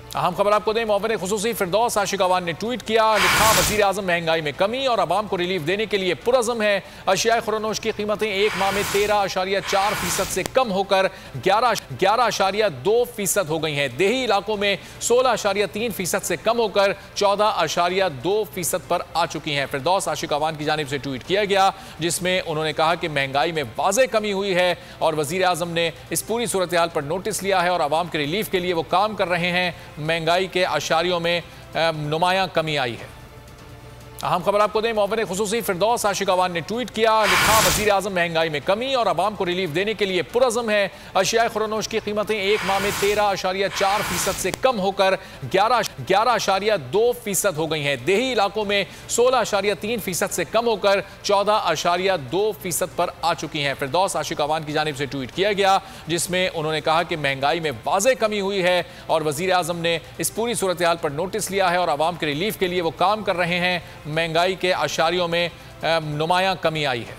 अहम खबर आपको दें, मुअव्विन खुसूसी फिरदौस आशिक अवान ने ट्वीट किया, लिखा वज़ीर आज़म महंगाई में कमी और आवाम को रिलीफ देने के लिए पुरज़म है। अशियाए खुरानोश की कीमतें एक माह में 13.4% से कम होकर 11.2% हो गई हैं। देही इलाकों में 16.3% से कम होकर 14.2% पर आ चुकी हैं। फिरदौस आशिक अवान की जानिब से ट्वीट किया गया, जिसमें उन्होंने कहा कि महंगाई में वाज़े कमी हुई है और वज़ीर आज़म ने इस पूरी सूरत हाल पर नोटिस लिया है और आवाम के रिलीफ के लिए वो काम कर रहे हैं। महंगाई के अशारियों में नुमायां कमी आई है। अहम खबर आपको दें, मुअव्विन खुसूसी फिरदौस आशिक अवान ने ट्वीट किया, लिखा वज़ीर आज़म महंगाई में कमी और आवाम को रिलीफ देने के लिए पुरज़म है। अशियाए खुरानोश की कीमतें एक माह में 13.4% से कम होकर 11.2% हो गई हैं। देही इलाकों में 16.3% से कम होकर 14.2% पर आ चुकी हैं। फिरदौस आशिक अवान की जानिब से ट्वीट किया गया, जिसमें उन्होंने कहा कि महंगाई में वाज़े कमी हुई है और वज़ीर आज़म ने इस पूरी सूरत हाल पर नोटिस लिया है और आवाम के रिलीफ के लिए वो काम कर रहे हैं। महंगाई के अशारियों में नुमायां कमी आई है।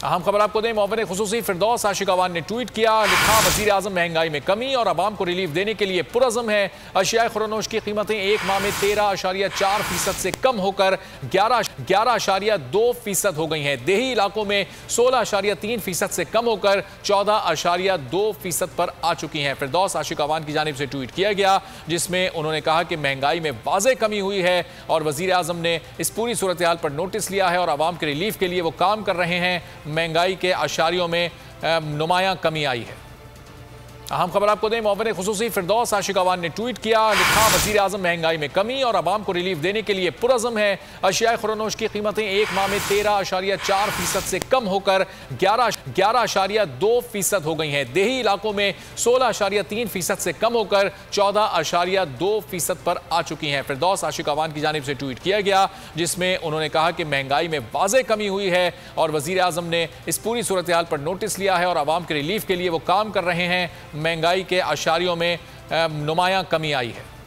अहम खबर आपको दें, मुअव्विन खुसूसी फिरदौस आशिक अवान ने ट्वीट किया, लिखा वज़ीर आज़म महंगाई में कमी और आवाम को रिलीफ देने के लिए पुरज़म है। अशियाए खुरानोश की कीमतें एक माह में 13.4% से कम होकर 11.2% हो गई हैं। देही इलाकों में 16.3% से कम होकर 14.2% पर आ चुकी हैं। फिरदौस आशिक अवान की जानिब से ट्वीट किया गया, जिसमें उन्होंने कहा कि महंगाई में वाज़े कमी हुई है और वज़ीर आज़म ने इस पूरी सूरत हाल पर नोटिस लिया है और आवाम के रिलीफ के लिए वो काम कर रहे हैं। महंगाई के अशारियों में नुमायां कमी आई है। अहम खबर आपको दें, मुअव्विन खुसूसी फिरदौस आशिक अवान ने ट्वीट किया, लिखा वज़ीर आज़म महंगाई में कमी और आवाम को रिलीफ देने के लिए पुरज़म है। अशियाए खुरानोश की कीमतें एक माह में 13.4% से कम होकर 11.2% हो गई हैं। देही इलाकों में 16.3% से कम होकर 14.2% पर आ चुकी हैं। फिरदौस आशिक अवान की जानिब से ट्वीट किया गया, जिसमें उन्होंने कहा कि महंगाई में वाज़े कमी हुई है और वज़ीर आज़म ने इस पूरी सूरत हाल पर नोटिस लिया है और आवाम के रिलीफ के लिए वो काम कर रहे हैं। महंगाई के अशारियों में नुमायां कमी आई है।